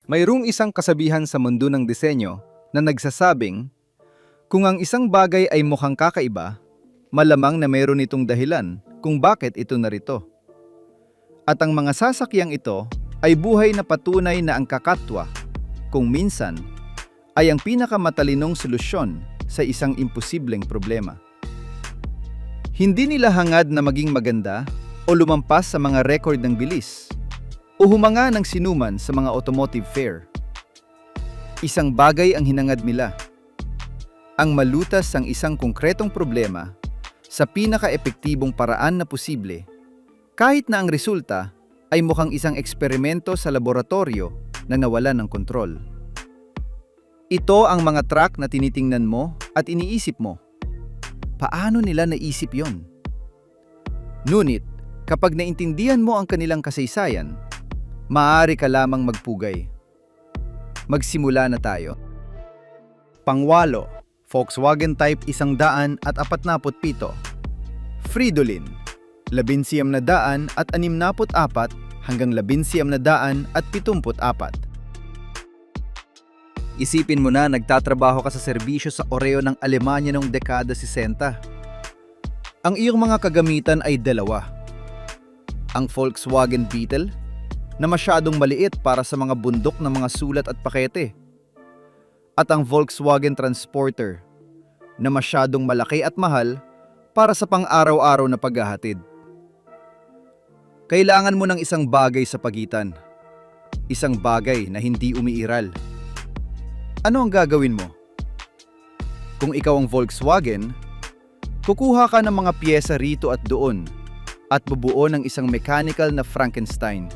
Mayroong isang kasabihan sa mundo ng disenyo na nagsasabing, kung ang isang bagay ay mukhang kakaiba, malamang na mayroon itong dahilan kung bakit ito narito. At ang mga sasakyang ito ay buhay na patunay na ang kakatwa, kung minsan, ay ang pinakamatalinong solusyon sa isang imposibleng problema. Hindi nila hangad na maging maganda o lumampas sa mga record ng bilis o humanga ng sinuman sa mga automotive fair. Isang bagay ang hinangad nila. Ang malutas ang isang konkretong problema sa pinaka-epektibong paraan na posible, kahit na ang resulta ay mukhang isang eksperimento sa laboratorio na nawalan ng kontrol. Ito ang mga track na tinitingnan mo at iniisip mo. Paano nila naisip yon? Ngunit, kapag naintindihan mo ang kanilang kasaysayan, maaari ka lamang magpugay. Magsimula na tayo. Pangwalo, Volkswagen Type 147, Fridolin, 1964 hanggang 1974. Isipin mo na nagtatrabaho ka sa serbisyo sa Oreo ng Alemanya noong dekada 60. Ang iyong mga kagamitan ay dalawa. Ang Volkswagen Beetle, na masyadong maliit para sa mga bundok ng mga sulat at pakete, at ang Volkswagen Transporter, na masyadong malaki at mahal para sa pang-araw-araw na paghahatid. Kailangan mo ng isang bagay sa pagitan. Isang bagay na hindi umiiral. Ano ang gagawin mo? Kung ikaw ang Volkswagen, kukuha ka ng mga piyesa rito at doon at bubuo ng isang mechanical na Frankenstein.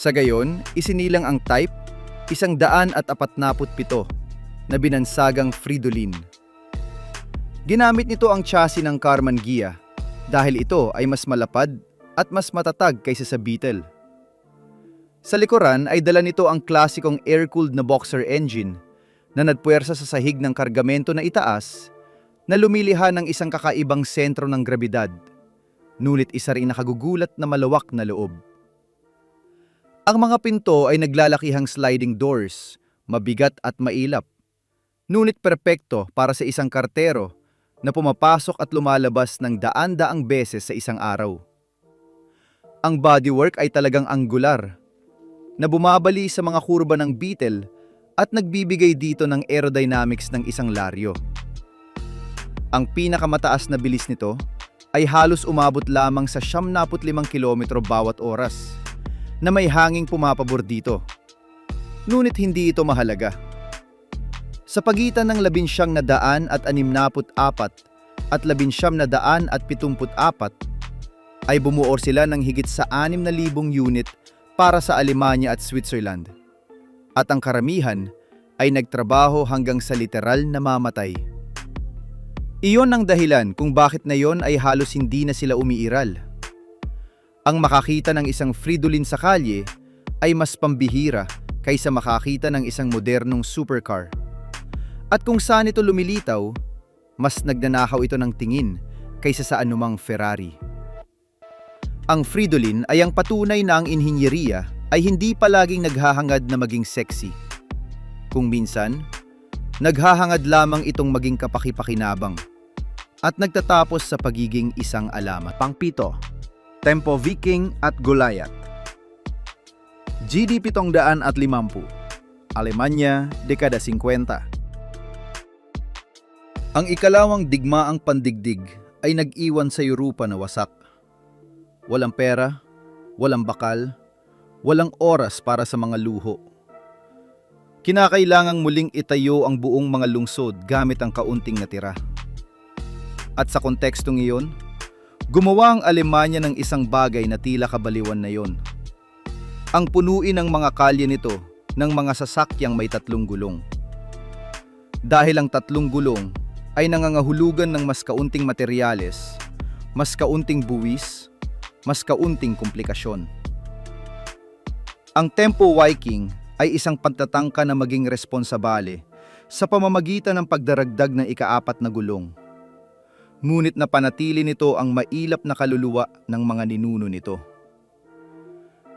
Sa gayon, isinilang ang Type 147 na binansagang Fridolin. Ginamit nito ang chassis ng Karmann Ghia dahil ito ay mas malapad at mas matatag kaysa sa Beetle. Sa likuran ay dala nito ang klasikong air-cooled na boxer engine na nagpuwersa sa sahig ng kargamento na itaas na lumiliha ng isang kakaibang sentro ng grabidad, ngunit isa rin nakagugulat na malawak na loob. Ang mga pinto ay naglalakihang sliding doors, mabigat at mailap, ngunit perpekto para sa isang kartero na pumapasok at lumalabas ng daan-daang beses sa isang araw. Ang bodywork ay talagang angular, na bumabali sa mga kurba ng Beetle at nagbibigay dito ng aerodynamics ng isang laryo. Ang pinakamataas na bilis nito ay halos umabot lamang sa 75 kilometro bawat oras, na may hanging pumapabor dito. Ngunit hindi ito mahalaga. Sa pagitan ng 1964 at 1974 ay bumuo sila ng higit sa 6,000 unit para sa Alemanya at Switzerland. At ang karamihan ay nagtrabaho hanggang sa literal na mamatay. Iyon ang dahilan kung bakit na yon ay halos hindi na sila umiiral. Ang makakita ng isang Fridolin sa kalye ay mas pambihira kaysa makakita ng isang modernong supercar. At kung saan ito lumilitaw, mas nagnanakaw ito ng tingin kaysa sa anumang Ferrari. Ang Fridolin ay ang patunay na ang inhinyeriya ay hindi palaging naghahangad na maging sexy. Kung minsan, naghahangad lamang itong maging kapaki-pakinabang at nagtatapos sa pagiging isang alamat. Pang-7, Tempo Viking at Goliath. GD 750, Alemanya, dekada 50. Ang ikalawang digmaang pandigdig ay nag-iwan sa Europa na wasak. Walang pera, walang bakal, walang oras para sa mga luho. Kinakailangang muling itayo ang buong mga lungsod gamit ang kaunting natira. At sa kontekstong iyon, gumawa ang Alemanya ng isang bagay na tila kabaliwan na yon. Ang punuin ng mga kalye nito ng mga sasakyang may 3 gulong. Dahil ang 3 gulong ay nangangahulugan ng mas kaunting materyales, mas kaunting buwis, mas kaunting komplikasyon. Ang Tempo Viking ay isang pagtatangka na maging responsabale sa pamamagitan ng pagdaragdag ng ika-4 na gulong. Ngunit napanatili nito ang mailap na kaluluwa ng mga ninuno nito.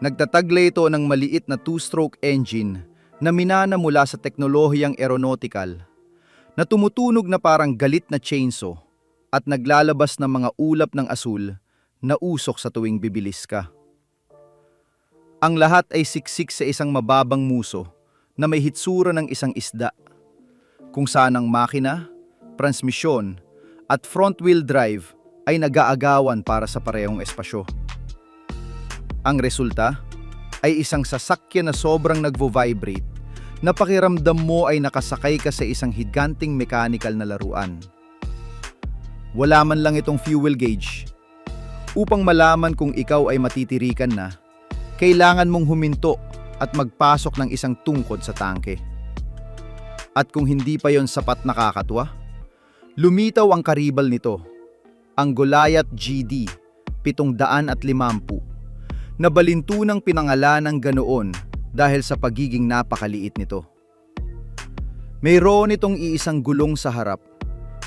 Nagtataglay ito ng maliit na two-stroke engine na minana mula sa teknolohiyang aeronautical na tumutunog na parang galit na chainsaw at naglalabas ng mga ulap ng asul na usok sa tuwing bibilis ka. Ang lahat ay siksik sa isang mababang muso na may hitsura ng isang isda, kung saan ang makina, transmisyon at front-wheel drive ay nag-aagawan para sa parehong espasyo. Ang resulta ay isang sasakyan na sobrang nagvo-vibrate na pakiramdam mo ay nakasakay ka sa isang higanting mechanical na laruan. Wala man lang itong fuel gauge. Upang malaman kung ikaw ay matitirikan na, kailangan mong huminto at magpasok ng isang tungkod sa tangke. At kung hindi pa yon sapat nakakatwa, lumitaw ang karibal nito, ang Goliath GD 750, na balintunang pinangalanang ganoon dahil sa pagiging napakaliit nito. Mayroon itong iisang gulong sa harap,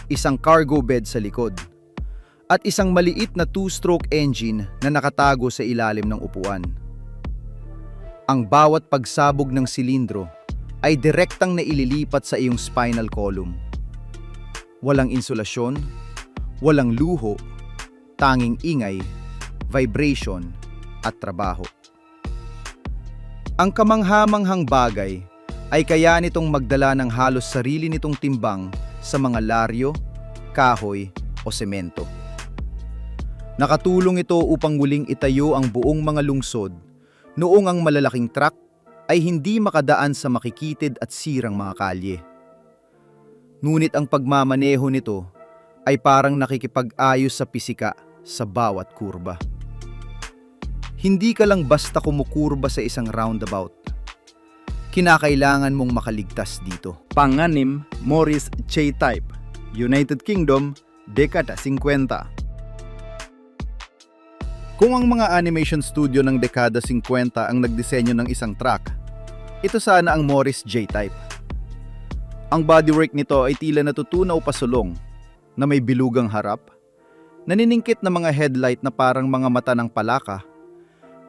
isang cargo bed sa likod, at isang maliit na two-stroke engine na nakatago sa ilalim ng upuan. Ang bawat pagsabog ng silindro ay direktang naililipat sa iyong spinal column. Walang insulasyon, walang luho, tanging ingay, vibration, at trabaho. Ang kamanghamanghang bagay ay kaya nitong magdala ng halos sarili nitong timbang sa mga laryo, kahoy o semento. Nakatulong ito upang muling itayo ang buong mga lungsod noong ang malalaking truck ay hindi makadaan sa makikitid at sirang mga kalye. Ngunit ang pagmamaneho nito ay parang nakikipag-ayos sa pisika sa bawat kurba. Hindi ka lang basta kumukurba sa isang roundabout. Kinakailangan mong makaligtas dito. Pang-anim, Morris J-Type, United Kingdom, dekada 50. Kung ang mga animation studio ng dekada 50 ang nagdisenyo ng isang truck, ito sana ang Morris J-Type. Ang bodywork nito ay tila natutunaw pasulong na may bilugang harap, naniningkit na mga headlight na parang mga mata ng palaka,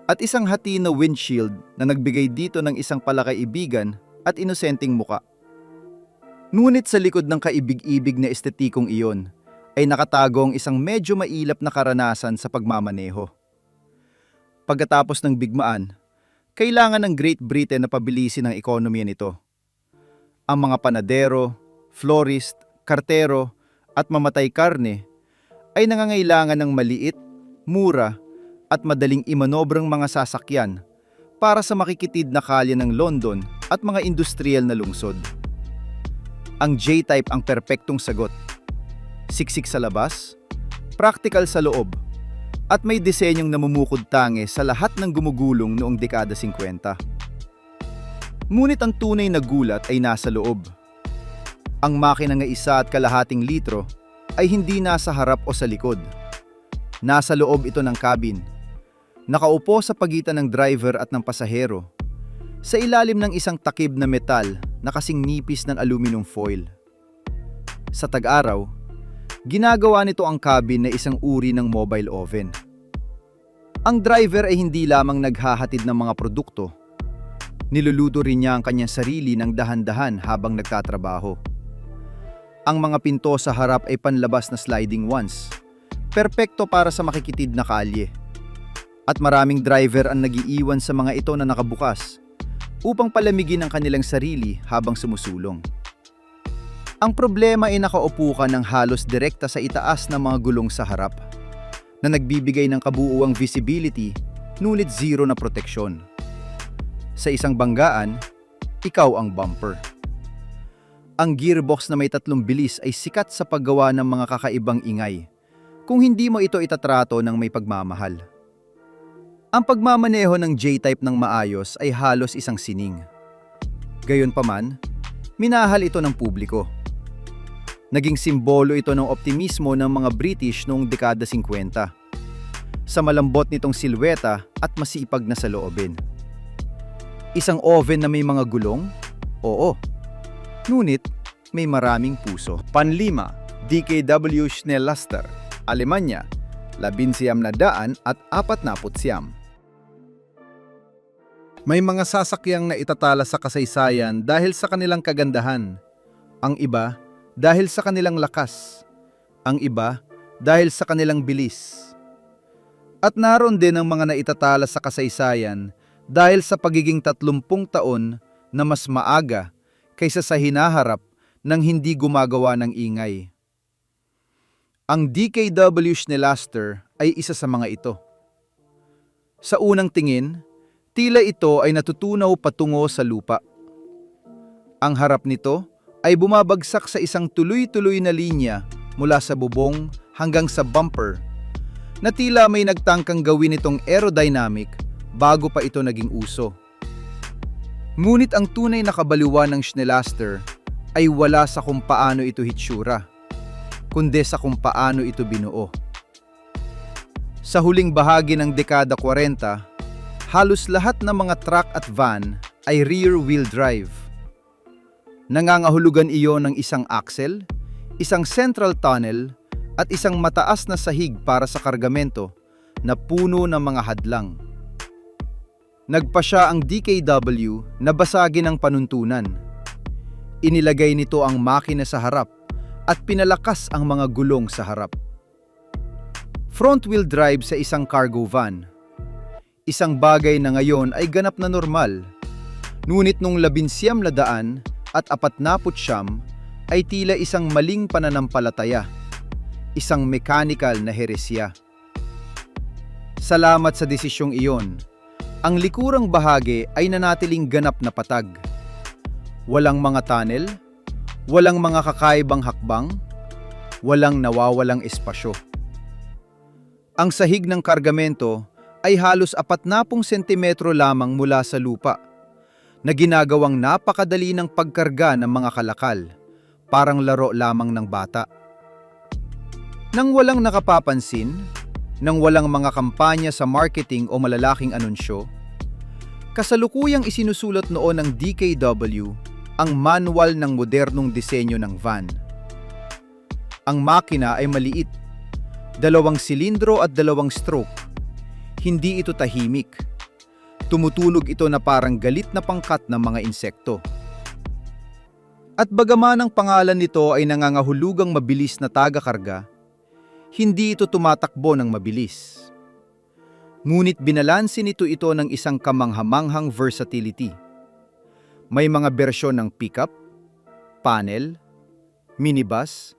at isang hati na windshield na nagbigay dito ng isang palakaibigan at inosenteng muka. Ngunit sa likod ng kaibig-ibig na estetikong iyon ay nakatago ang isang medyo mailap na karanasan sa pagmamaneho. Pagkatapos ng bigmaan, kailangan ng Great Britain na pabilisin ang ekonomiya nito. Ang mga panadero, florist, kartero at mamatay karne ay nangangailangan ng maliit, mura at madaling imanobrang mga sasakyan para sa makikitid na kalye ng London at mga industrial na lungsod. Ang J-Type ang perpektong sagot. Siksik sa labas, practical sa loob, at may disenyong namumukod tangi sa lahat ng gumugulong noong dekada 50. Ngunit ang tunay na gulat ay nasa loob. Ang makina ng 1.5 litro ay hindi nasa harap o sa likod. Nasa loob ito ng cabin. Nakaupo sa pagitan ng driver at ng pasahero, sa ilalim ng isang takib na metal na kasing nipis ng aluminum foil. Sa tag-araw, ginagawa nito ang cabin na isang uri ng mobile oven. Ang driver ay hindi lamang naghahatid ng mga produkto. Niluluto rin niya ang kanyang sarili ng dahan-dahan habang nagtatrabaho. Ang mga pinto sa harap ay panlabas na sliding ones, perpekto para sa makikitid na kalye. At maraming driver ang nagiiwan sa mga ito na nakabukas upang palamigin ang kanilang sarili habang sumusulong. Ang problema ay nakaupo ka ng halos direkta sa itaas ng mga gulong sa harap na nagbibigay ng kabuuang visibility ngunit zero na proteksyon. Sa isang banggaan, ikaw ang bumper. Ang gearbox na may 3 bilis ay sikat sa paggawa ng mga kakaibang ingay kung hindi mo ito itatrato ng may pagmamahal. Ang pagmamaneho ng J-Type ng maayos ay halos isang sining. Gayunpaman, minahal ito ng publiko. Naging simbolo ito ng optimismo ng mga British noong dekada 50. Sa malambot nitong silweta at masipag na saloobin. Isang oven na may mga gulong? Oo. Ngunit may maraming puso. Panlima, DKW Schnelllaster, Alemanya, 1949. May mga sasakyang na itatala sa kasaysayan dahil sa kanilang kagandahan. Ang iba dahil sa kanilang lakas. Ang iba dahil sa kanilang bilis. At naroon din ang mga naitatala sa kasaysayan dahil sa pagiging 30 taon na mas maaga kaysa sa hinaharap ng hindi gumagawa ng ingay. Ang DKW Schneelaster ay isa sa mga ito. Sa unang tingin, tila ito ay natutunaw patungo sa lupa. Ang harap nito ay bumabagsak sa isang tuloy-tuloy na linya mula sa bubong hanggang sa bumper na tila may nagtangkang gawin itong aerodynamic bago pa ito naging uso. Ngunit ang tunay na kabaliwan ng Schneelaster ay wala sa kung paano ito hitsura, kundi sa kung paano ito binuo. Sa huling bahagi ng dekada 40, halos lahat ng mga truck at van ay rear-wheel drive. Nangangahulugan iyon ng isang axle, isang central tunnel, at isang mataas na sahig para sa kargamento na puno ng mga hadlang. Nagpasya ang DKW na basagin ang panuntunan. Inilagay nito ang makina sa harap at pinalakas ang mga gulong sa harap. Front-wheel drive sa isang cargo van. Isang bagay na ngayon ay ganap na normal. Ngunit nung 1900 at 49 ay tila isang maling pananampalataya. Isang mechanical na heresya. Salamat sa desisyong iyon, ang likurang bahagi ay nanatiling ganap na patag. Walang mga tunnel, walang mga kakaibang hakbang, walang nawawalang espasyo. Ang sahig ng kargamento ay halos 40 sentimetro lamang mula sa lupa, na ginagawang napakadali ng pagkarga ng mga kalakal, parang laro lamang ng bata. Nang walang nakapapansin, nang walang mga kampanya sa marketing o malalaking anunsyo, kasalukuyang isinusulot noon ng DKW ang manual ng modernong disenyo ng van. Ang makina ay maliit, 2 silindro at 2 stroke. Hindi ito tahimik. Tumutulog ito na parang galit na pangkat ng mga insekto. At bagaman ang pangalan nito ay nangangahulugang mabilis na taga-karga, hindi ito tumatakbo ng mabilis. Ngunit binalansin nito ng isang kamanghamanghang versatility. May mga bersyon ng pickup, panel, minibus,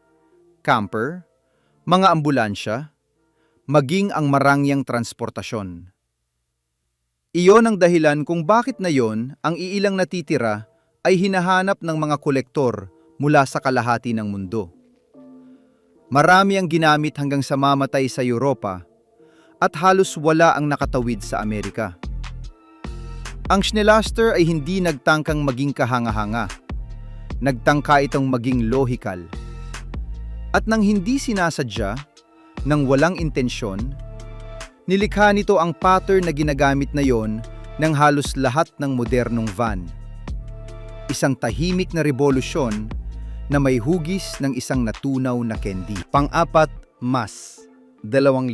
camper, mga ambulansya, maging ang marangyang transportasyon. Iyon ang dahilan kung bakit na yon ang iilang natitira ay hinahanap ng mga kolektor mula sa kalahati ng mundo. Marami ang ginamit hanggang sa mamatay sa Europa at halos wala ang nakatawid sa Amerika. Ang Schneelaster ay hindi nagtangkang maging kahanga-hanga. Nagtangka itong maging lohikal. At nang hindi sinasadya, nang walang intensyon, nilikha nito ang pattern na ginagamit na yon ng halos lahat ng modernong van. Isang tahimik na revolusyon na may hugis ng isang natunaw na candy. Pang-apat, MAS, 2,000.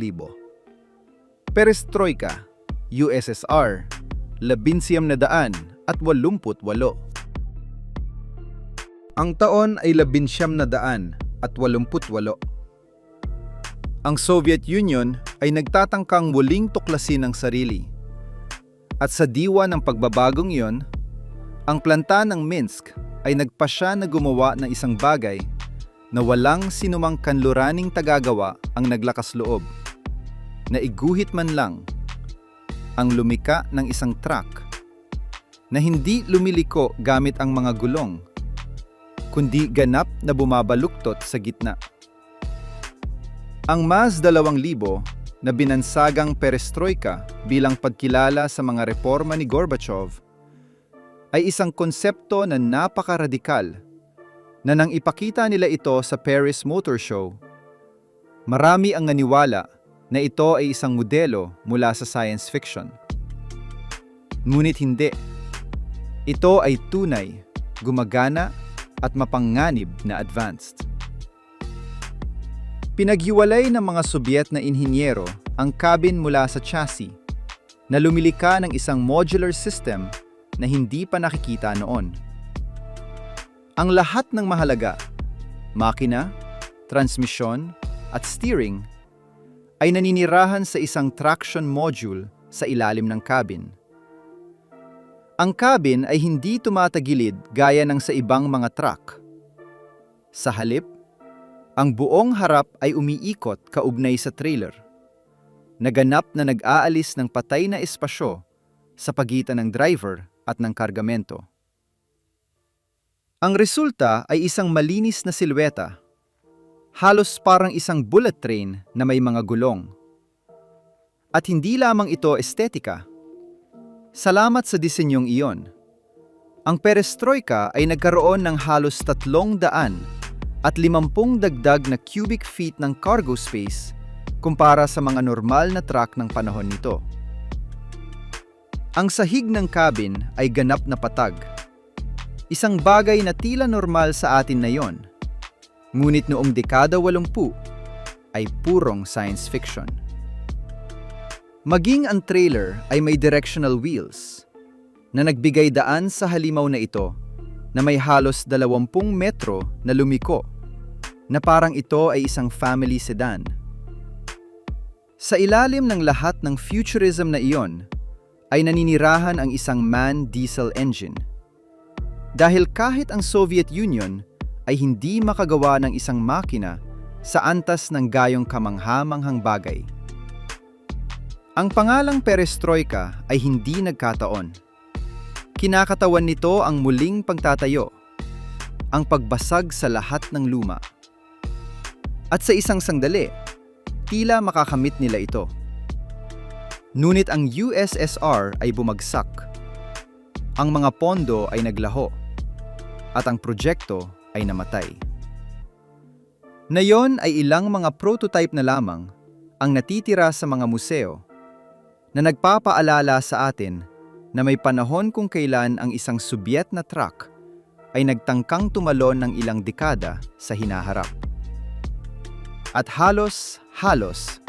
Perestroika, USSR, 1988. Ang taon ay 1988. Ang Soviet Union ay nagtatangkang muling tuklasin ang sarili. At sa diwa ng pagbabagong iyon, ang planta ng Minsk ay nagpasya na gumawa ng isang bagay na walang sinumang kanluraning tagagawa ang naglakas loob, na iguhit man lang ang lumika ng isang truck na hindi lumiliko gamit ang mga gulong, kundi ganap na bumabaluktot sa gitna. Ang MAS 2000 na binansagang perestroika bilang pagkilala sa mga reforma ni Gorbachev ay isang konsepto na napakaradikal na nang ipakita nila ito sa Paris Motor Show, marami ang naniwala na ito ay isang modelo mula sa science fiction. Ngunit hindi. Ito ay tunay, gumagana at mapanganib na advanced. Pinaghiwalay ng mga Sobyet na inhinyero ang cabin mula sa chassis. na lumilika ng isang modular system na hindi pa nakikita noon. Ang lahat ng mahalaga, makina, transmisyon, at steering, ay naninirahan sa isang traction module sa ilalim ng cabin. Ang cabin ay hindi tumatagilid gaya ng sa ibang mga truck. Sa halip, ang buong harap ay umiikot kaugnay sa trailer. Naganap na nag-aalis ng patay na espasyo sa pagitan ng driver at ng kargamento. Ang resulta ay isang malinis na silweta, halos parang isang bullet train na may mga gulong. At hindi lamang ito estetika. Salamat sa disenyong iyon, ang perestroika ay nagkaroon ng halos 300 at 50 dagdag na cubic feet ng cargo space kumpara sa mga normal na truck ng panahon nito. Ang sahig ng cabin ay ganap na patag. Isang bagay na tila normal sa atin na yon. Ngunit noong dekada 80 ay purong science fiction. Maging ang trailer ay may directional wheels na nagbigay daan sa halimaw na ito na may halos 20 metro na lumiko na parang ito ay isang family sedan. Sa ilalim ng lahat ng futurism na iyon ay naninirahan ang isang MAN diesel engine. Dahil kahit ang Soviet Union ay hindi makagawa ng isang makina sa antas ng gayong kamangha-manghang bagay. Ang pangalang perestroika ay hindi nagkataon. Kinakatawan nito ang muling pagtatayo, ang pagbasag sa lahat ng luma. At sa isang sandali, tila makakamit nila ito. Ngunit ang USSR ay bumagsak. Ang mga pondo ay naglaho. At ang proyekto ay namatay. Ngayon ay ilang mga prototype na lamang ang natitira sa mga museo na nagpapaalala sa atin na may panahon kung kailan ang isang Soviet na truck ay nagtangkang tumalon ng ilang dekada sa hinaharap. At halos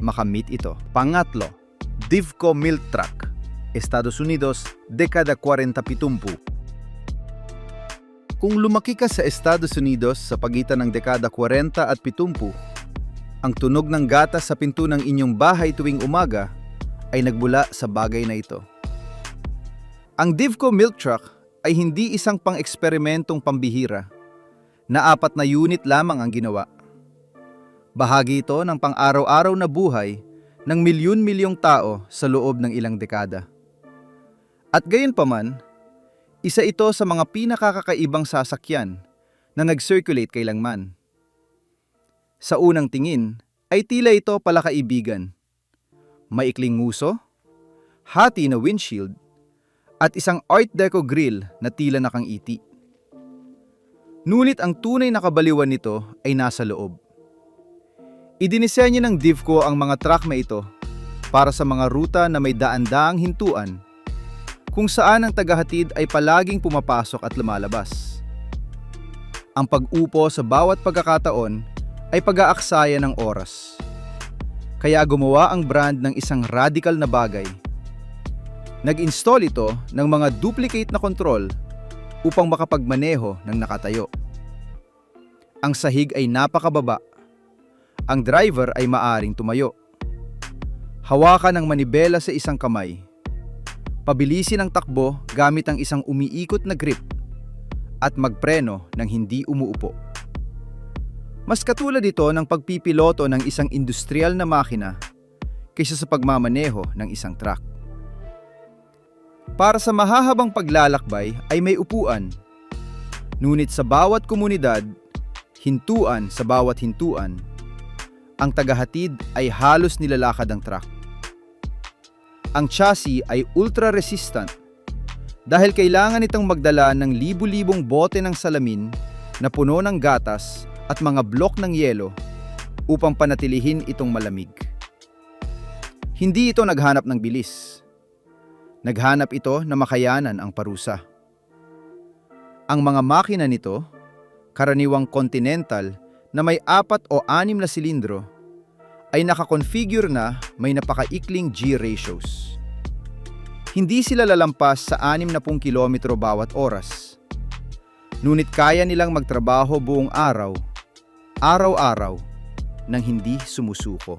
makamit ito. Pangatlo, Divco Milk Truck, Estados Unidos, dekada 40-70. Kung lumaki ka sa Estados Unidos sa pagitan ng dekada 40 at 70, ang tunog ng gatas sa pinto ng inyong bahay tuwing umaga ay nagbula sa bagay na ito. Ang Divco Milk Truck ay hindi isang pang-eksperimentong pambihira na 4 na unit lamang ang ginawa. Bahagi ito ng pang-araw-araw na buhay ng milyon-milyong tao sa loob ng ilang dekada. At gayunpaman, isa ito sa mga pinakakakaibang sasakyan na nag-circulate kailanman. Sa unang tingin ay tila ito palakaibigan. Maikling nguso, hati na windshield, at isang Art Deco grill na tila nakangiti. Ngunit ang tunay na kabaliwan nito ay nasa loob. Idinisenyo ng Divco ang mga truck na ito para sa mga ruta na may daan-daang hintuan kung saan ang tagahatid ay palaging pumapasok at lumalabas. Ang pag-upo sa bawat pagkakataon ay pag-aaksaya ng oras. Kaya gumawa ang brand ng isang radical na bagay. Nag-install ito ng mga duplicate na kontrol upang makapagmaneho ng nakatayo. Ang sahig ay napakababa. Ang driver ay maaring tumayo. Hawakan ang manibela sa isang kamay. Pabilisin ang takbo gamit ang isang umiikot na grip at magpreno ng hindi umuupo. Mas katulad ito ng pagpipiloto ng isang industrial na makina kaysa sa pagmamaneho ng isang truck. Para sa mahahabang paglalakbay ay may upuan. Ngunit sa bawat komunidad, hintuan sa bawat hintuan, ang tagahatid ay halos nilalakad ang truck. Ang chassis ay ultra-resistant dahil kailangan itong magdala ng libu-libong bote ng salamin na puno ng gatas at mga blok ng yelo upang panatilihin itong malamig. Hindi ito naghanap ng bilis. Naghanap ito na makayanan ang parusa. Ang mga makina nito, karaniwang continental na may 4 o 6 na silindro, ay nakakonfigure na may napakaikling G ratios. Hindi sila lalampas sa 60 kilometro bawat oras. Ngunit kaya nilang magtrabaho buong araw, araw-araw, nang hindi sumusuko.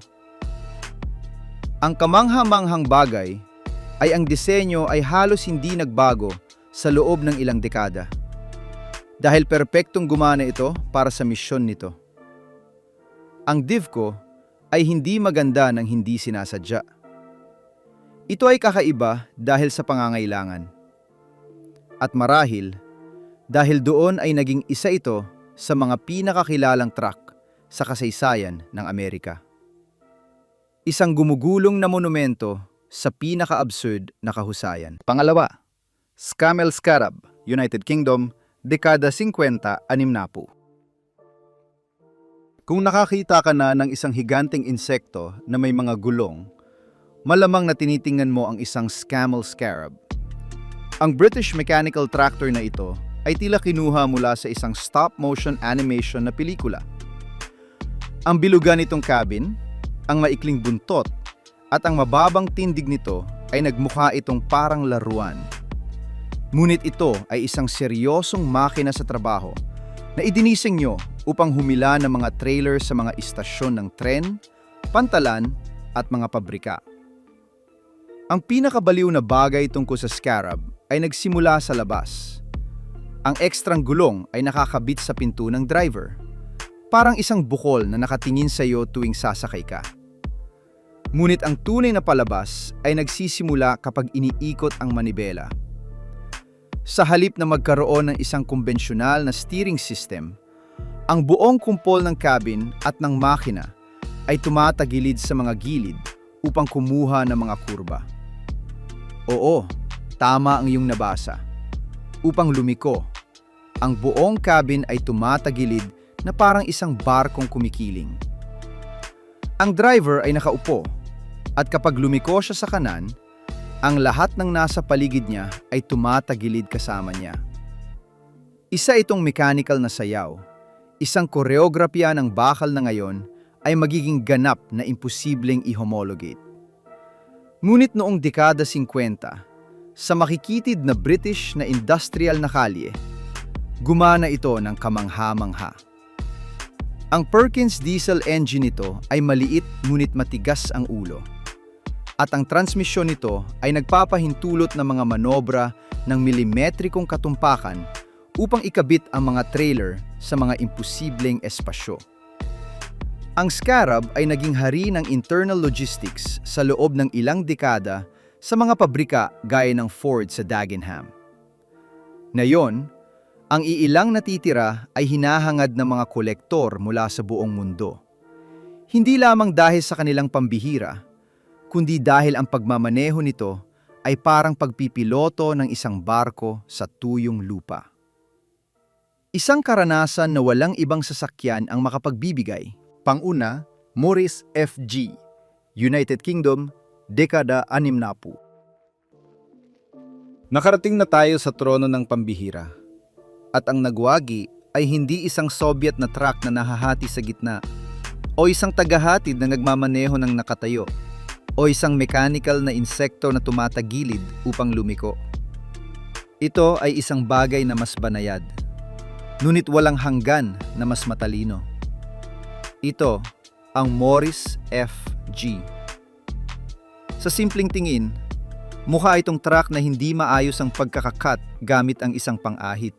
Ang kamangha-manghang bagay ay ang disenyo ay halos hindi nagbago sa loob ng ilang dekada. Dahil perpektong gumana ito para sa misyon nito. Ang DivCo ay hindi maganda nang hindi sinasadya. Ito ay kakaiba dahil sa pangangailangan. At marahil, dahil doon ay naging isa ito sa mga pinakakilalang truck sa kasaysayan ng Amerika. Isang gumugulong na monumento sa pinaka-absurd na kahusayan. Pangalawa, Camel Scarab, United Kingdom, dekada 50, 60. Kung nakakita ka na ng isang higanteng insekto na may mga gulong, malamang na tinitingnan mo ang isang Camel Scarab. Ang British mechanical tractor na ito ay tila kinuha mula sa isang stop-motion animation na pelikula. Ang bilugan nitong cabin, ang maikling buntot, at ang mababang tindig nito ay nagmukha itong parang laruan. Ngunit ito ay isang seryosong makina sa trabaho na idinising nyo upang humila ng mga trailer sa mga istasyon ng tren, pantalan, at mga pabrika. Ang pinakabaliw na bagay tungkol sa Scarab ay nagsimula sa labas. Ang ekstrang gulong ay nakakabit sa pinto ng driver, parang isang bukol na nakatingin sa iyo tuwing sasakay ka. Ngunit ang tunay na palabas ay nagsisimula kapag iniikot ang manibela. Sa halip na magkaroon ng isang kumbensyonal na steering system, ang buong kumpol ng cabin at ng makina ay tumatagilid sa mga gilid upang kumuha ng mga kurba. Oo, tama ang iyong nabasa. Upang lumiko, ang buong cabin ay tumatagilid na parang isang barkong kumikiling. Ang driver ay nakaupo at kapag lumiko siya sa kanan, ang lahat ng nasa paligid niya ay tumatagilid kasama niya. Isa itong mechanical na sayaw, isang koreografiya ng bakal na ngayon ay magiging ganap na imposibleng i-homologate. Ngunit noong dekada 50, sa makikitid na British na industrial na kalye, gumana ito ng kamangha-mangha. Ang Perkins diesel engine nito ay maliit ngunit matigas ang ulo. At ang transmisyon nito ay nagpapahintulot ng mga manobra ng milimetrikong katumpakan upang ikabit ang mga trailer sa mga imposibleng espasyo. Ang Scarab ay naging hari ng internal logistics sa loob ng ilang dekada sa mga pabrika gaya ng Ford sa Dagenham. Ngayon, ang iilang natitira ay hinahangad ng mga kolektor mula sa buong mundo. Hindi lamang dahil sa kanilang pambihira, kundi dahil ang pagmamaneho nito ay parang pagpipiloto ng isang barko sa tuyong lupa. Isang karanasan na walang ibang sasakyan ang makapagbibigay. Panguna, Morris FG, United Kingdom, dekada 60. Nakarating na tayo sa trono ng pambihira. At ang nagwagi ay hindi isang Soviet na truck na nahahati sa gitna, o isang tagahatid na nagmamaneho ng nakatayo, o isang mechanical na insekto na tumatagilid upang lumiko. Ito ay isang bagay na mas banayad, ngunit walang hanggan na mas matalino. Ito ang Morris FG. Sa simpleng tingin, mukha itong truck na hindi maayos ang pagkakakat gamit ang isang pang-ahit.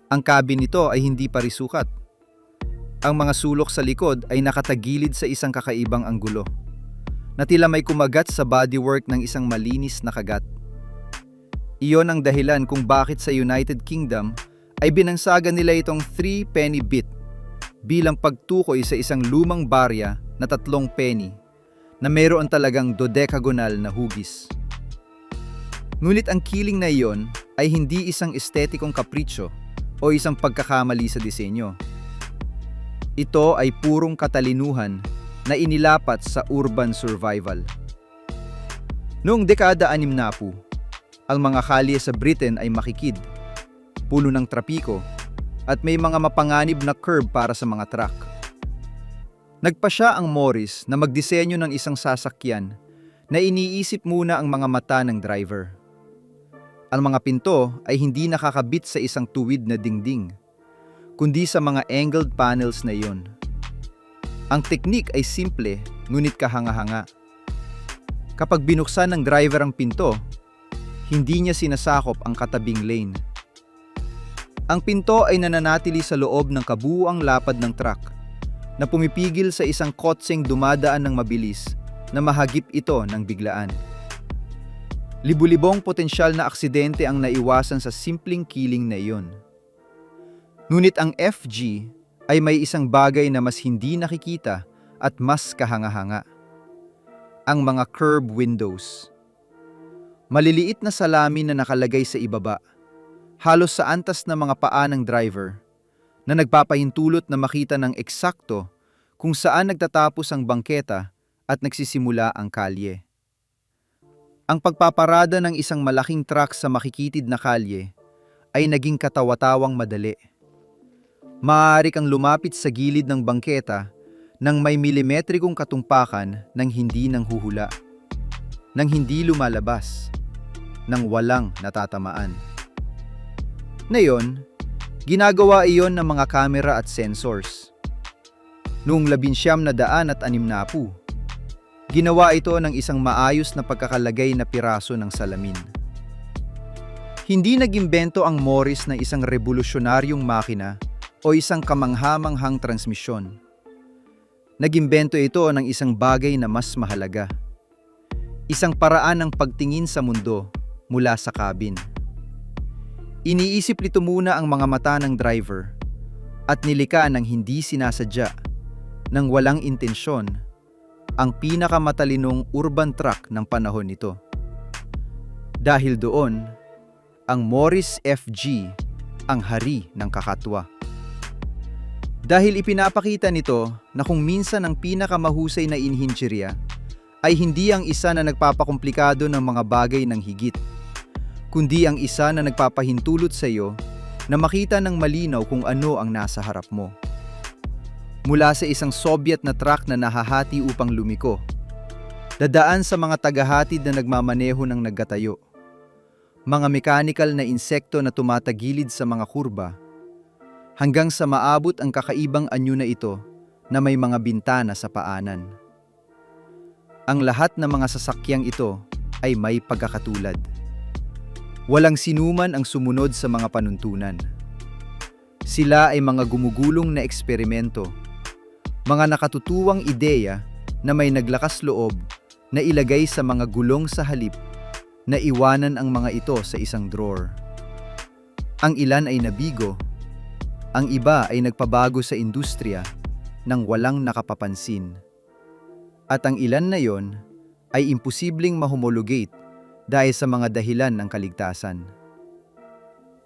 Ang cabin nito ay hindi parisukat. Ang mga sulok sa likod ay nakatagilid sa isang kakaibang anggulo, na tila may kumagat sa bodywork ng isang malinis na kagat. Iyon ang dahilan kung bakit sa United Kingdom ay binansagan nila itong 3-penny bit bilang pagtukoy sa isang lumang barya na 3 penny na mayroon talagang dodecagonal na hugis. Ngunit ang kiling na iyon ay hindi isang estetikong kapritsyo o isang pagkakamali sa disenyo. Ito ay purong katalinuhan na inilapat sa urban survival. Noong dekada 60, ang mga kalye sa Britain ay makikid, puno ng trapiko, at may mga mapanganib na curb para sa mga truck. Nagpasya ang Morris na magdisenyo ng isang sasakyan na iniisip muna ang mga mata ng driver. Ang mga pinto ay hindi nakakabit sa isang tuwid na dingding, kundi sa mga angled panels na iyon. Ang teknik ay simple, ngunit kahanga-hanga. Kapag binuksan ng driver ang pinto, hindi niya sinasakop ang katabing lane. Ang pinto ay nananatili sa loob ng kabuuang lapad ng truck na pumipigil sa isang kotseng dumadaan ng mabilis na mahagip ito ng biglaan. Libu-libong potensyal na aksidente ang naiwasan sa simpleng kiling na iyon. Ngunit ang FG ay may isang bagay na mas hindi nakikita at mas kahanga-hanga. Ang mga curb windows. Maliliit na salamin na nakalagay sa ibaba, halos sa antas ng mga paa ng driver, na nagpapahintulot na makita ng eksakto kung saan nagtatapos ang bangketa at nagsisimula ang kalye. Ang pagpaparada ng isang malaking truck sa makikitid na kalye ay naging katawa-tawang madali. Maaari kang lumapit sa gilid ng bangketa nang may milimetrikong katumpakan ng hindi nanghuhula, nang hindi lumalabas, nang walang natatamaan. Ngayon, ginagawa iyon ng mga kamera at sensors. Noong 1960, ginawa ito ng isang maayos na pagkakalagay na piraso ng salamin. Hindi nag-imbento ang Morris na isang revolusyonaryong makina o isang kamangha-manghang transmisyon. Nag-imbento ito ng isang bagay na mas mahalaga. Isang paraan ng pagtingin sa mundo mula sa cabin. Iniisip nito muna ang mga mata ng driver at nilikha ng hindi sinasadya, ng walang intensyon, ang pinakamatalinong urban truck ng panahon nito. Dahil doon, ang Morris FG ang hari ng kakatwa. Dahil ipinapakita nito na kung minsan ang pinakamahusay na inhincherya ay hindi ang isa na nagpapakomplikado ng mga bagay ng higit, kundi ang isa na nagpapahintulot sa iyo na makita ng malinaw kung ano ang nasa harap mo. Mula sa isang Soviet na truck na nahahati upang lumiko, dadaan sa mga tagahatid na nagmamaneho ng naggatayo, mga mechanical na insekto na tumatagilid sa mga kurba, hanggang sa maabot ang kakaibang anyo na ito na may mga bintana sa paanan. Ang lahat ng mga sasakyang ito ay may pagkakatulad. Walang sinuman ang sumunod sa mga panuntunan. Sila ay mga gumugulong na eksperimento, mga nakatutuwang ideya na may naglakas loob na ilagay sa mga gulong sa halip na iwanan ang mga ito sa isang drawer. Ang ilan ay nabigo, ang iba ay nagpabago sa industriya nang walang nakapapansin. At ang ilan na yon ay imposibleng mahomologate dahil sa mga dahilan ng kaligtasan.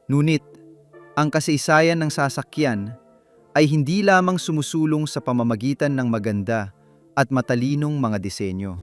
Ngunit, ang kasaysayan ng sasakyan ay hindi lamang sumusulong sa pamamagitan ng maganda at matalinong mga disenyo.